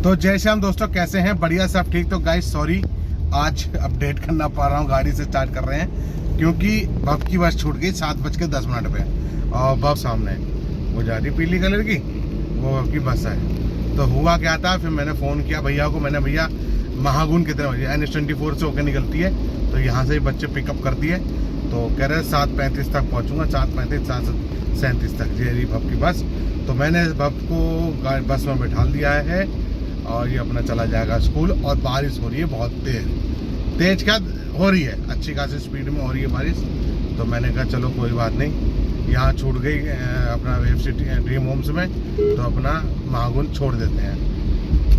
तो जय श्याम दोस्तों, कैसे हैं? बढ़िया, सब ठीक। तो गाइस सॉरी, आज अपडेट करना पा रहा हूँ, गाड़ी से स्टार्ट कर रहे हैं क्योंकि बब की बस छूट गई 7:10 पे। और बब सामने वो जा रही पीली कलर की, वो बब की बस है। तो हुआ क्या था, फिर मैंने फ़ोन किया भैया को। मैंने भैया महागुन कितने बजे NH24 से होकर निकलती है, तो यहाँ से ही बच्चे पिकअप करती है। तो कह रहे 7:35 तक पहुँचूँगा, 7:35 7:37 तक ये रही बब की बस। तो मैंने बब को बस में बैठा दिया है और ये अपना चला जाएगा स्कूल। और बारिश हो रही है बहुत तेज क्या हो रही है, अच्छी खासी स्पीड में हो रही है बारिश। तो मैंने कहा चलो कोई बात नहीं, यहाँ छूट गई अपना वेब सिटी ड्रीम होम्स में, तो अपना महागुन छोड़ देते हैं।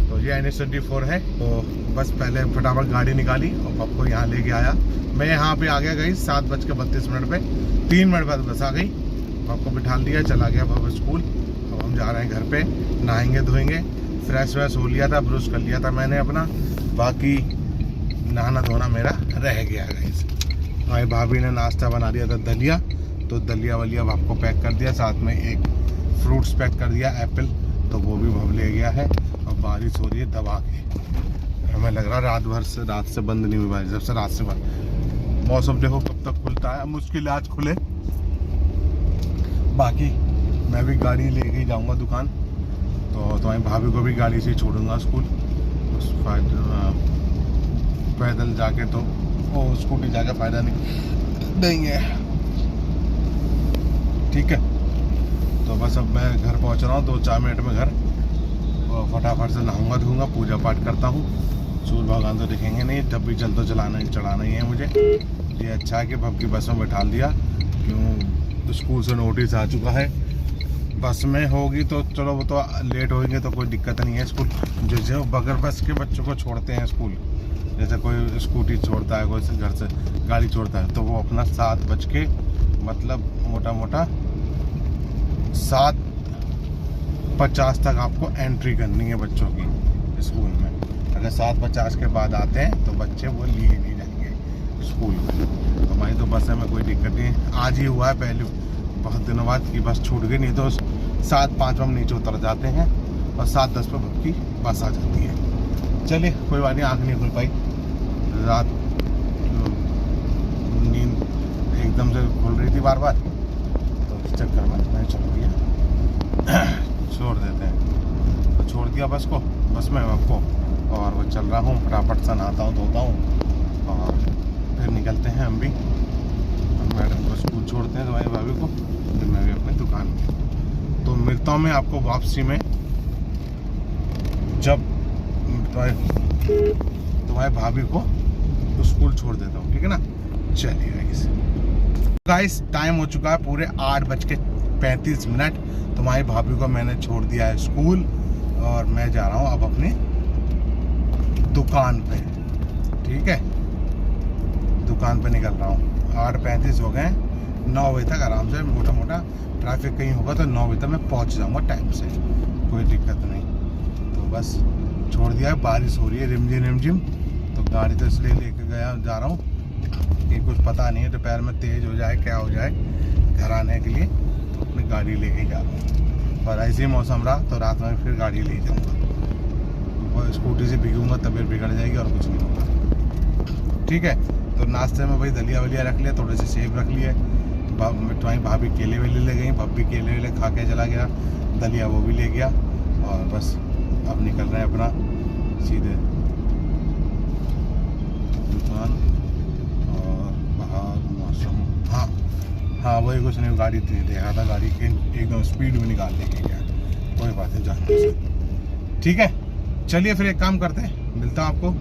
तो ये NH24 है। तो बस पहले फटाफट गाड़ी निकाली और बब को यहाँ लेके आया। मैं यहाँ पे आ गया गई 7:32 पे, 3 मिनट बाद बस आ गई। बब को बिठा दिया, चला गया बब स्कूल। अब हम जा रहे हैं घर पे, नहाएंगे धोएंगे। फ्रेश व्रेश हो लिया था, ब्रश कर लिया था मैंने अपना, बाकी नहाना धोना मेरा रह गया गाइस। हमारी भाभी ने नाश्ता बना दिया था दलिया, तो दलिया वलिया भाप को पैक कर दिया, साथ में एक फ्रूट्स पैक कर दिया एप्पल, तो वो भी भव ले गया है। और बारिश हो रही है दबा के, हमें लग रहा है रात से बंद नहीं हुई बारिश। जब से रात से बंद, मौसम देखो कब तक खुलता है, मुश्किल आज खुले। बाकी मैं भी गाड़ी लेके ही जाऊँगा दुकान, तो तुम्हारी भाभी को भी गाड़ी से ही छोड़ूंगा स्कूल। पैदल जाके तो वो स्कूटी जाके फ़ायदा नहीं देंगे, ठीक है। तो बस अब मैं घर पहुंच रहा हूँ, 2-4 मिनट में घर। और फटाफट से नहाऊंगा धोऊंगा, पूजा पाठ करता हूँ। सूर्य भगवान तो दिखेंगे नहीं, तब भी जल तो चढ़ाना ही है मुझे। ये अच्छा है कि बब की बस में बैठा दिया, क्यों स्कूल से नोटिस आ चुका है। बस में होगी तो चलो, वो तो लेट होंगे तो कोई दिक्कत नहीं है। स्कूल जैसे बगैर बस के बच्चों को छोड़ते हैं स्कूल, जैसे कोई स्कूटी छोड़ता है, कोई घर से गाड़ी छोड़ता है, तो वो अपना 7 मतलब मोटा 7:50 तक आपको एंट्री करनी है बच्चों की स्कूल में। अगर 7:50 के बाद आते हैं तो बच्चे वो लिए नहीं जाएंगे स्कूल में। तो हमारी तो बस में कोई दिक्कत नहीं है। आज ही हुआ है पहले बहुत दिनों बाद की बस छूट गई, नहीं तो 7:05 हम नीचे उतर जाते हैं और 7:10 पे बब की बस आ जाती है। चलिए कोई बात नहीं, आँख नहीं खुल पाई, रात नींद एकदम से खुल रही थी बार बार, तो इस चक्कर में मैं चलो भैया छोड़ देते हैं। तो छोड़ दिया बस में आपको, और वो चल रहा हूँ, फटाफट से नहाता हूँ धोता हूँ और फिर निकलते हैं हम भी। मैडम को स्कूल छोड़ते हैं, तुम्हारी भाभी को, फिर मैं भी अपनी दुकान में। तो मिलता हूँ मैं आपको वापसी में, जब तुम्हारे भाभी को स्कूल छोड़ देता हूँ, ठीक है ना। चलिए गाइस, टाइम हो चुका है पूरे 8:35। तुम्हारी भाभी को मैंने छोड़ दिया है स्कूल और मैं जा रहा हूँ अब अपनी दुकान पे, ठीक है। दुकान पे निकल रहा हूँ, 8:35 हो गए। 9 बजे तक आराम से, मोटा ट्रैफिक कहीं होगा तो 9 बजे तक मैं पहुँच जाऊँगा टाइम से, कोई दिक्कत नहीं। तो बस छोड़ दिया है, बारिश हो रही है रिमझिम। तो गाड़ी तो इसलिए लेके जा रहा हूँ कि कुछ पता नहीं है दोपहर में तेज़ हो जाए क्या हो जाए घर आने के लिए, तो अपनी गाड़ी लेके जा रहा हूँ। और ऐसे ही मौसम रहा तो रात में फिर गाड़ी ले जाऊँगा, और स्कूटी से भीगूँगा तबीयत बिगड़ जाएगी और कुछ नहीं होगा, ठीक है। तो नाश्ते में भाई दलिया वलिया रख लिया, थोड़े से सेब रख लिए। तुम्हारी भाभी केले वेले ले गई, बब भी केले वेले खा के चला गया, दलिया वो भी ले गया। और बस अब निकल रहे हैं अपना सीधे दुकान। और बाहर मौसम, हाँ वही कुछ नहीं, गाड़ी देखा था, गाड़ी एकदम स्पीड में निकाल लेके गया, कोई बात नहीं, जानते से, ठीक है। चलिए फिर एक काम करते हैं, मिलता हूँ आपको,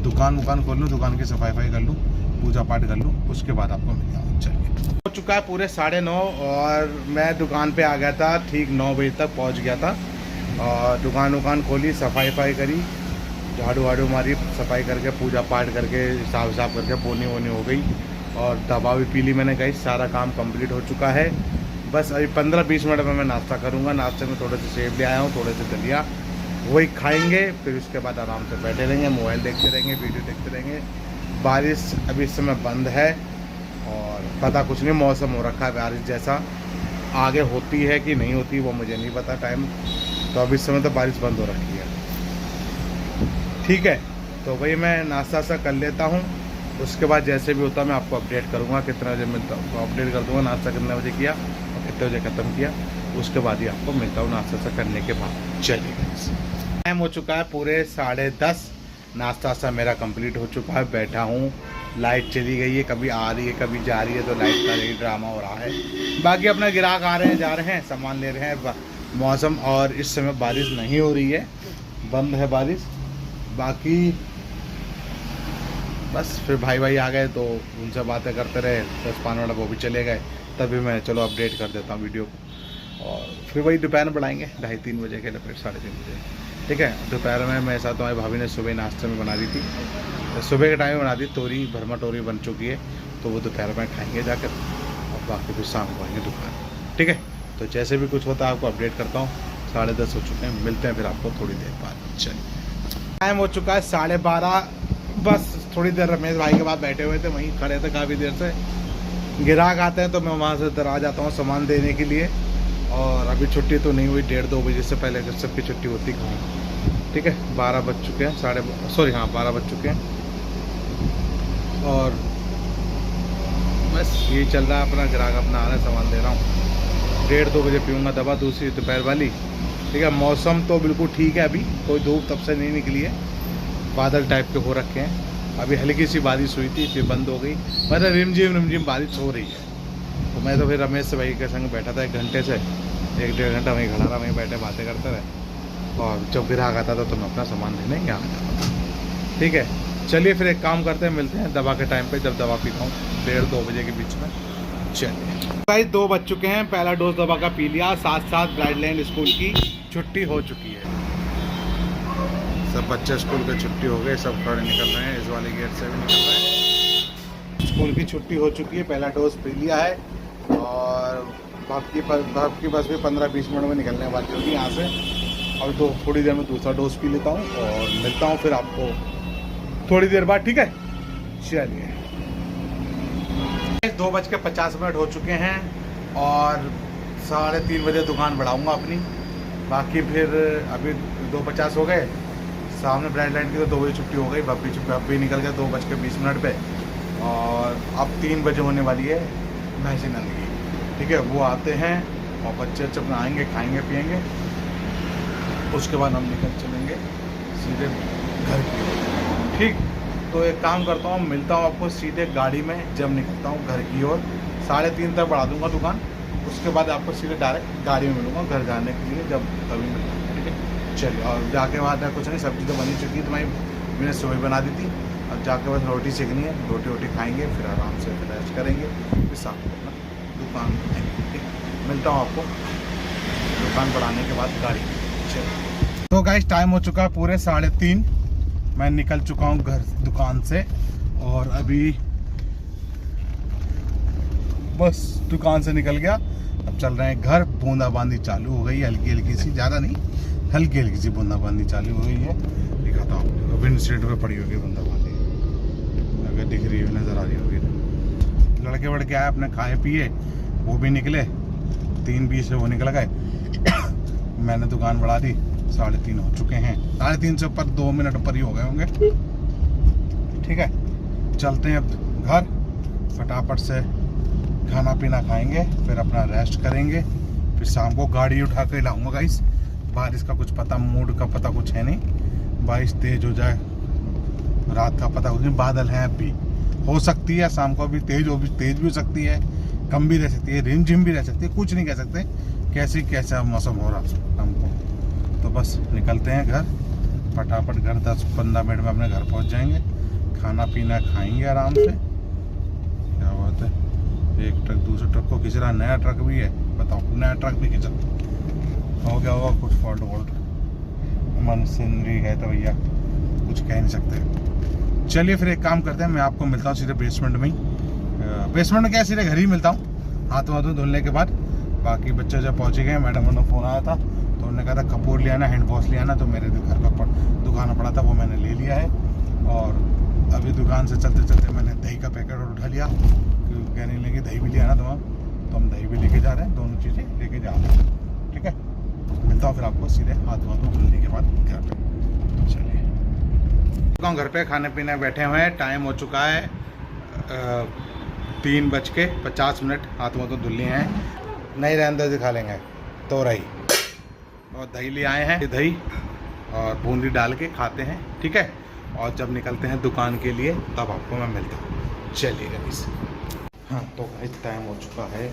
दुकान खोल लूँ, दुकान की सफाई कर लूँ, पूजा पाठ कर लूँ, उसके बाद आपको मिल जाऊँ। चलिए, हो चुका है पूरे 9:30 और मैं दुकान पे आ गया था, ठीक 9 बजे तक पहुँच गया था। और दुकान खोली, सफाई करी, झाड़ू वाड़ू मारी, सफाई करके पूजा पाठ करके साफ करके पोनी वोनी हो गई। और दवा भी पी ली मैंने, गई सारा काम कंप्लीट हो चुका है। बस अभी 15-20 मिनट में मैं नाश्ता करूँगा। नाश्ते में थोड़े से सेब ले आया हूँ, थोड़े से दलिया, वही खाएंगे। फिर उसके बाद आराम से बैठे रहेंगे, मोबाइल देखते रहेंगे, वीडियो देखते रहेंगे। बारिश अभी इस समय बंद है और पता कुछ नहीं, मौसम हो रखा है बारिश जैसा, आगे होती है कि नहीं होती वो मुझे नहीं पता टाइम। तो अभी इस समय तो बारिश बंद हो रखी है। ठीक है, तो भाई मैं नाश्ता सा कर लेता हूँ, उसके बाद जैसे भी होता मैं आपको अपडेट करूँगा कितने बजे मिलता हूँ, तो अपडेट कर दूँगा नाश्ता कितने बजे किया और कितने बजे ख़त्म किया, उसके बाद ही आपको मिलता हूँ नाश्ता सा करने के बाद। चलिए, टाइम हो चुका है पूरे 10:30, नाश्ता सा मेरा कंप्लीट हो चुका है, बैठा हूँ, लाइट चली गई है, कभी आ रही है कभी जा रही है, तो लाइट का यही ड्रामा हो रहा है। बाकी अपना ग्राहक आ रहे हैं जा रहे हैं, सामान ले रहे हैं। मौसम और इस समय बारिश नहीं हो रही है, बंद है बारिश। बाकी बस फिर भाई आ गए तो उनसे बातें करते रहे, 10-5 मिनट वो भी चले गए, तभी मैं चलो अपडेट कर देता हूँ वीडियो को। और फिर वही दोपहर में बढ़ाएंगे 2:30-3 बजे के, फिर 3:30 बजे, ठीक है। दोपहर में मेरे साथ हमारी भाभी ने सुबह नाश्ते में बना दी थी, तो सुबह के टाइम में बना दी तोरी, भरमा तोरी बन चुकी है, तो वो दोपहर में खाएंगे जाकर, और बाकी फिर शाम को आएंगे दुकान, ठीक है। तो जैसे भी कुछ होता है आपको अपडेट करता हूँ। 10:30 हो चुके हैं, मिलते हैं फिर आपको थोड़ी देर बाद। चलिए, टाइम हो चुका है 12:30, बस थोड़ी देर रमेश भाई के पास बैठे हुए थे, वहीं खड़े थे काफ़ी देर से। ग्राहक आते हैं तो मैं वहाँ से इधर आ जाता हूँ सामान देने के लिए, और अभी छुट्टी तो नहीं हुई, 1:30-2 बजे से पहले सबकी छुट्टी होती कहाँ, ठीक है। 12 बज चुके हैं, 12 बज चुके हैं, और बस यही चल रहा है अपना, ग्राहक अपना आ रहा है, सामान दे रहा हूँ। 1:30-2 बजे पीऊँगा दवा दूसरी दोपहर वाली, ठीक है। मौसम तो बिल्कुल ठीक है, अभी कोई धूप तब से नहीं निकली है, बादल टाइप के हो रखे हैं। अभी हल्की सी बारिश हुई थी, फिर बंद हो गई, मतलब रिमझिम बारिश हो रही है। तो मैं तो फिर रमेश से भाई के संग बैठा था 1 घंटे से, 1-1.5 घंटा वहीं खड़ा रहा, वहीं बैठे बातें करते रहे, और जब ग्राहक आता था तो मैं अपना सामान लेने यहाँ आ जाता था, ठीक है। चलिए फिर एक काम करते हैं, मिलते हैं दवा के टाइम पे, जब दवा पीता हूँ 1:30-2 बजे के बीच में। चलिए भाई, 2 बज चुके हैं, पहला डोज दवा का पी लिया, साथ ब्राइडलैंड स्कूल की छुट्टी हो चुकी है, सब बच्चे स्कूल की छुट्टी हो गए, सब खड़े निकल रहे हैं, इस वाले गेट से भी निकल रहे हैं। स्कूल की छुट्टी हो चुकी है, पहला डोज पी लिया है, और बाप की बस भी 15-20 मिनट में निकलने वाली होगी यहाँ से। और तो थोड़ी देर में दूसरा डोज पी लेता हूँ, और मिलता हूँ फिर आपको थोड़ी देर बाद, ठीक है। चलिए, 2:50 हो चुके हैं, और 3:30 बजे दुकान बढ़ाऊँगा अपनी। बाकी फिर अभी 2:50 हो गए, सामने ब्राइडलैंड की तो 2 बजे छुट्टी हो गई, बब्बी निकल गया 2:20 पे, और अब 3 बजे होने वाली है महसी नंद की, ठीक है। वो आते हैं और बच्चे अपना आएंगे, खाएंगे पिएंगे, उसके बाद हम निकल चलेंगे सीधे घर की ओर, ठीक। तो एक काम करता हूँ, मिलता हूँ आपको सीधे गाड़ी में जब निकलता हूँ घर की ओर। 3:30 तक बढ़ा दूँगा दुकान, उसके बाद आपको सीधे डायरेक्ट गाड़ी में मिलूँगा घर जाने के लिए, जब कभी मिलूँगा, ठीक है। चलिए, और जाके बाद कुछ नहीं, सब्जी तो बनी चुकी है, तो मैंने सुबह बना दी थी, अब जाके बस रोटी सेकनी है, रोटी खाएंगे, फिर आराम से फिर रेस्ट करेंगे, फिर शाम को अपना दुकान आएंगे, ठीक। मिलता हूँ आपको दुकान बढ़ाने के बाद गाड़ी। चलिए, तो गाइस टाइम हो चुका है पूरे 3:30, मैं निकल चुका हूँ घर दुकान से, और अभी बस दुकान से निकल गया, अब चल रहे हैं घर। बूंदाबांदी चालू हो गई है, हल्की सी, ज़्यादा नहीं, हल्की सी बूंदाबांदी चालू हो गई है। दिखाता हूँ, विंड शीट पे पड़ी होगी बूंदाबांदी, अगर दिख रही है, नज़र आ रही होगी। लड़के वड़के आए, अपने खाए पिए, वो भी निकले, 3:20 से वो निकल गए। मैंने दुकान बढ़ा दी, 3:30 हो चुके हैं, 3:30 से ऊपर 2 मिनट ऊपर ही हो गए होंगे, ठीक है। चलते हैं अब घर, फटाफट से खाना पीना खाएंगे, फिर अपना रेस्ट करेंगे, फिर शाम को गाड़ी उठा के लाऊंगा गाइस। बारिश का कुछ पता, मूड का पता कुछ है नहीं, बारिश तेज हो जाए, रात का पता कुछ नहीं, बादल है अभी, हो सकती है शाम को अभी तेज भी हो सकती है, कम भी रह सकती है, रिमझिम भी रह सकती है, कुछ नहीं कह सकते कैसा मौसम हो रहा शाम को। तो बस निकलते हैं घर, फटाफट घर 10-15 मिनट में अपने घर पहुंच जाएंगे, खाना पीना खाएंगे आराम से। क्या बात है, एक ट्रक दूसरे ट्रक को खींच रहा, नया ट्रक भी है, बताओ, नया ट्रक भी खींच रहा, हो गया होगा कुछ फॉल्ट मशीनरी है तो भैया कुछ कह नहीं सकते। चलिए फिर एक काम करते हैं, मैं आपको मिलता हूँ सीधे बेसमेंट में ही, बेसमेंट में क्या सीधे घर ही मिलता हूँ, हाथ धुलने के बाद। बाकी बच्चे जब पहुँचे गए, मैडम ने फ़ोन आया था, तो उन्होंने कहा था कपूर ले आना, हैंड वॉश ले आना, तो मेरे घर का दुकान पड़ा था, वो मैंने ले लिया है। और अभी दुकान से चलते चलते मैंने दही का पैकेट और उठा लिया, क्योंकि कहने लगे दही भी ले आना तो हम दही भी लेके जा रहे हैं, दोनों चीज़ें लेके जा रहे हैं, ठीक है। मिलता हूँ फिर आपको सीधे हाथ धुलने के बाद घर पे। चलिए। घर पे खाने पीने बैठे हुए हैं। टाइम हो चुका है 3:50। हाथ मुँह तो धुल लिए हैं, नहीं रहने दो दिखा लेंगे। तो रही और दही ले आए हैं, दही और बूंदी डाल के खाते हैं, ठीक है। और जब निकलते हैं दुकान के लिए तब आपको मैं मिलता हूँ। चलिए गाइस। हाँ तो गाइस टाइम हो चुका है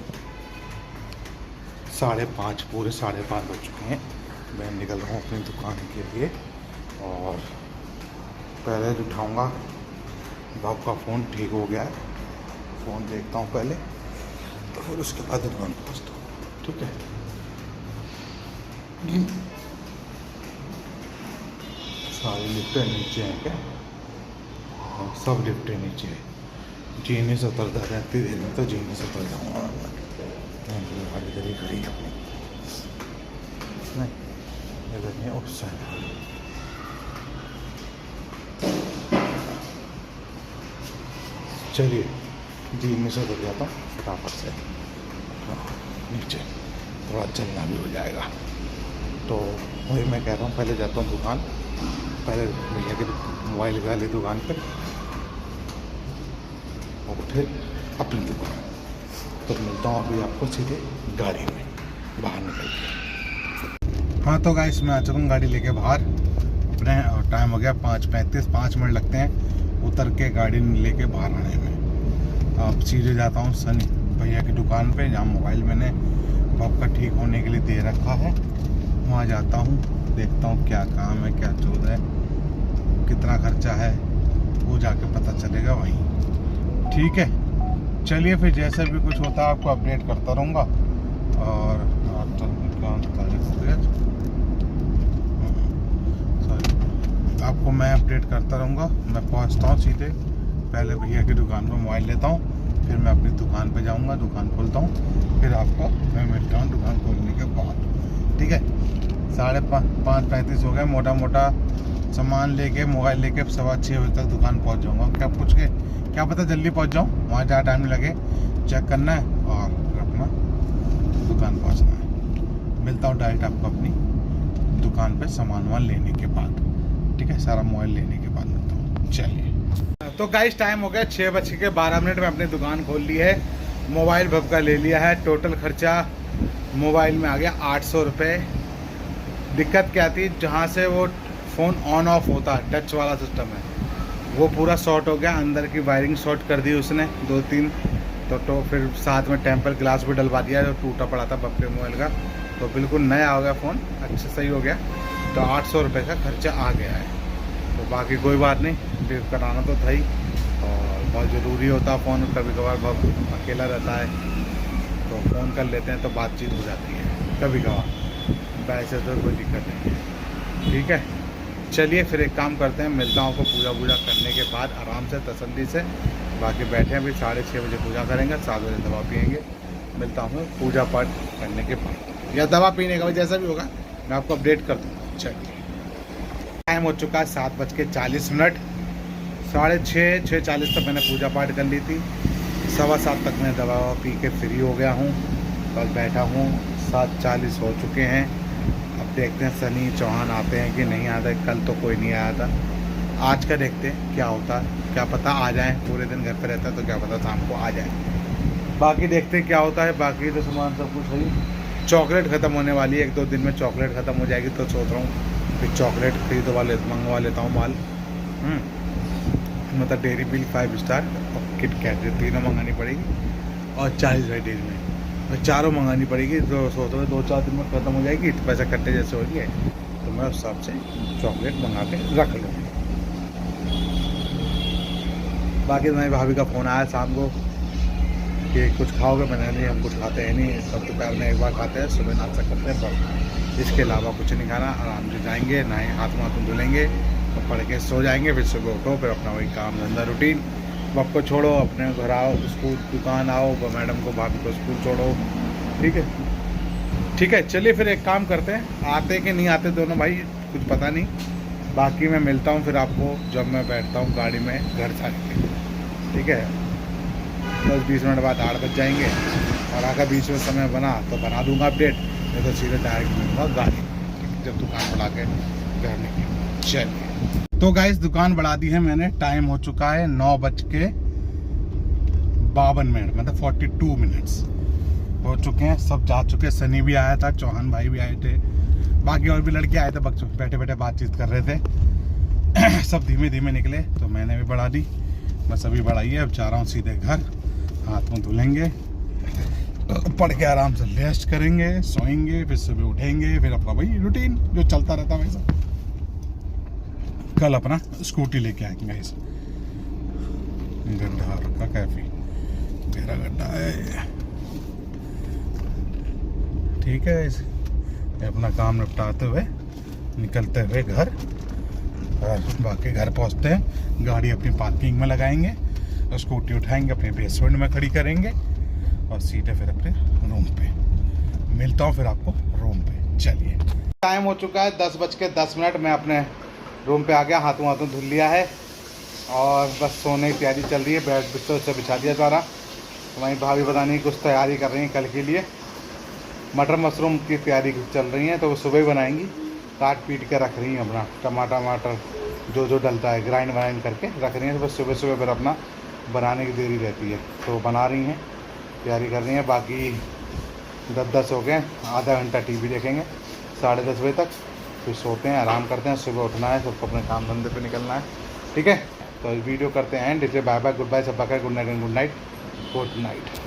5:30, पूरे 5:30 बज चुके हैं। मैं निकल रहा हूँ अपनी दुकान के लिए और पहले उठाऊँगा बाप का फ़ोन। ठीक हो गया है, फ़ोन देखता हूँ पहले तो फिर उसके बाद दुकान पहुँचता हूँ, ठीक है। सारी लिफ्टें नीचे हैं क्या? हाँ, सब लिफ्टें नीचे है। जीने से उतरता है, इतनी देर में तो जीने से उतर जाऊँगा। गाड़ी इधर ही खड़ी है अपनी, नहीं इधर नहीं, उस साइड। चलिए जीने से उतर जाता हूँ फटाफट से। हाँ, नीचे थोड़ा चलना भी हो जाएगा। तो वही मैं कह रहा हूँ, पहले जाता हूँ दुकान, पहले भैया की मोबाइल वाली दुकान पर और फिर अपनी दुकान। तो मिलता हूँ अभी आपको सीधे गाड़ी में बाहर निकल के। हाँ तो गाइस मैं आ चुका हूँ गाड़ी लेके बाहर अपने। टाइम हो गया 5:35, 5 मिनट लगते हैं उतर के गाड़ी लेके बाहर आने में। अब सीधे जाता हूँ सनी भैया की दुकान पे, जहाँ मोबाइल मैंने बाप का ठीक होने के लिए दे रखा है। वहाँ जाता हूँ, देखता हूँ क्या काम है, क्या चल रहा है, कितना खर्चा है, वो जाके पता चलेगा वहीं, ठीक है। चलिए फिर जैसे भी कुछ होता है आपको अपडेट करता रहूँगा। और आपको मैं अपडेट करता रहूँगा। मैं पहुँचता हूँ सीधे, पहले भैया की दुकान पर मोबाइल लेता हूँ, फिर मैं अपनी दुकान पे जाऊँगा, दुकान खोलता हूँ, फिर आपको मैं मिलता हूँ दुकान खोलने के बाद, ठीक है। 5:35 हो गए। मोटा मोटा सामान लेके मोबाइल लेके 6:15 बजे तक दुकान पहुँच जाऊँगा। क्या पूछ के क्या पता जल्दी पहुँच जाऊँ, वहाँ ज़्यादा टाइम लगे, चेक करना है और अपना दुकान पहुँचना है। मिलता हूँ डायरेक्ट आपको अपनी दुकान पे सामान वामान लेने के बाद, ठीक है। सारा मोबाइल लेने के बाद मिलता हूँ। चलिए तो गाइस टाइम हो गया 6:12 में अपनी दुकान खोल ली है। मोबाइल भब का ले लिया है। टोटल खर्चा मोबाइल में आ गया 800 रुपये। दिक्कत क्या थी, जहाँ से वो फ़ोन ऑन ऑफ होता है, टच वाला सिस्टम है, वो पूरा शॉर्ट हो गया। अंदर की वायरिंग शॉर्ट कर दी उसने 2-3, तो फिर साथ में टेम्पर ग्लास भी डलवा दिया जो टूटा पड़ा था बप्पे मोबाइल का। तो बिल्कुल नया हो गया फ़ोन, अच्छा सही हो गया। तो 800 रुपये का खर्चा आ गया है। तो बाकी कोई बात नहीं, बिल कराना तो था ही, और बहुत ज़रूरी होता है फ़ोन। कभी कभार बहुत अकेला रहता है तो फ़ोन कर लेते हैं तो बातचीत हो जाती है कभी कभार, वैसे तो कोई दिक्कत नहीं है, ठीक है। चलिए फिर एक काम करते हैं, मिलता हूँ आपको पूजा करने के बाद आराम से तसल्ली से। बाकी बैठे हैं, अभी 6:30 बजे पूजा करेंगे, 7 बजे दवा पियेंगे। मिलता हूँ पूजा पाठ करने के बाद या दवा पीने का, जैसा भी होगा मैं आपको अपडेट कर दूँगा। चलिए टाइम हो चुका है 7:40। 6:30 तक मैंने पूजा पाठ कर ली थी। 7:15 तक मैं दवा पी के फ्री हो गया हूँ। कल बैठा हूँ, 7:40 हो चुके हैं। अब देखते हैं सनी चौहान आते हैं कि नहीं आते। कल तो कोई नहीं आया था, आज का देखते हैं क्या होता है। क्या पता आ जाए, पूरे दिन घर पे रहता है तो क्या पता शाम को आ जाए। बाकी देखते हैं क्या होता है। बाकी तो सामान सब कुछ सही। चॉकलेट ख़त्म होने वाली है, 1-2 दिन में चॉकलेट ख़त्म हो जाएगी। तो सोच रहा हूँ फिर चॉकलेट मंगवा लेता हूँ माल। मतलब डेयरी मिल्क 5 स्टार और किट कैट, तीनों मंगानी पड़ेगी। और 40 रुपये डेयरी में, और चारों मंगानी पड़ेगी। तो सोच रहा हूँ 2-4 दिन में ख़त्म हो जाएगी, तो पैसा कट्टे जैसे हो गए तो मैं उस हिसाब से चॉकलेट मंगा के रख लूँगा। बाकी मेरी भाभी का फ़ोन आया शाम को कि कुछ खाओगे। मैंने नहीं, हम कुछ खाते हैं नहीं, सब दोपहर में एक बार खाते हैं, सुबह नाश्ता करते हैं बस। इसके अलावा कुछ नहीं खाना। आराम से जाएंगे, नहाए हाथ धुलेंगे और पढ़ के सो जाएंगे। फिर सुबह उठो, फिर अपना वही काम धंधा रूटीन। बाप को छोड़ो, अपने घर आओ, स्कूल दुकान आओ, मैडम को भाभी को स्कूल छोड़ो, ठीक है। ठीक है चलिए फिर एक काम करते हैं, आते कि नहीं आते दोनों भाई कुछ पता नहीं। बाकी मैं मिलता हूँ फिर आपको जब मैं बैठता हूँ गाड़ी में घर जाके, ठीक है। 10-20 मिनट बाद 8 बज जाएंगे, और अगर बीच में समय बना तो बना दूंगा अपडेट, नहीं तो सीधे डायरेक्ट मिलूँगा गाड़ी जब दुकान बुला के घर निकलूँगा। चलिए। तो गाइस दुकान बढ़ा दी है मैंने, टाइम हो चुका है 9:52, मतलब 42 मिनट्स हो चुके हैं। सब जा चुके हैं, सनी भी आया था, चौहान भाई भी आए थे, बाकी और भी लड़के आए थे, बैठे बैठे बातचीत कर रहे थे। सब धीमे धीमे निकले तो मैंने भी बढ़ा दी, बस अभी बढ़ाई है। अब जा रहा हूँ सीधे घर, हाथ मुँह धुलेंगे, पढ़ के आराम से रेस्ट करेंगे, सोएंगे, फिर सुबह उठेंगे, फिर अपना वही रूटीन जो चलता रहता है वैसा। कल अपना स्कूटी लेके आएंगे। इस गड्ढा रखा, काफी गहरा गड्ढा है, ठीक है। अपना काम निपटाते हुए निकलते हुए घर, और बाकी घर पहुंचते हैं, गाड़ी अपनी पार्किंग में लगाएंगे और स्कूटी उठाएंगे, अपने बेसमेंट में खड़ी करेंगे और सीधे फिर अपने रूम पे मिलता हूँ फिर आपको रूम पे। चलिए, टाइम हो चुका है 10:10। मैं अपने रूम पे आ गया, हाथों धुल लिया है और बस सोने की तैयारी चल रही है। बेड बिस्तर से बिछा दिया सारा। तो वहीं भाभी पता नहीं कुछ तैयारी कर रही हैं कल के लिए, मटर मशरूम की तैयारी चल रही है, तो वो सुबह ही बनाएंगी। काट पीट के रख रही हैं अपना, टमाटर जो जो डलता है ग्राइंड करके रख रही हैं। तो बस सुबह सुबह फिर अपना बनाने की देरी रहती है, तो बना रही हैं, तैयारी कर रही हैं। बाकी 10 हो गए, आधा घंटा टीवी देखेंगे 10:30 बजे तक, फिर सोते हैं, आराम करते हैं। सुबह उठना है, सबको अपने काम धंधे पे निकलना है, ठीक है। तो वीडियो करते हैं एंड। इसलिए बाय बाय, गुड बाय, सब bye, good night and good night, good night.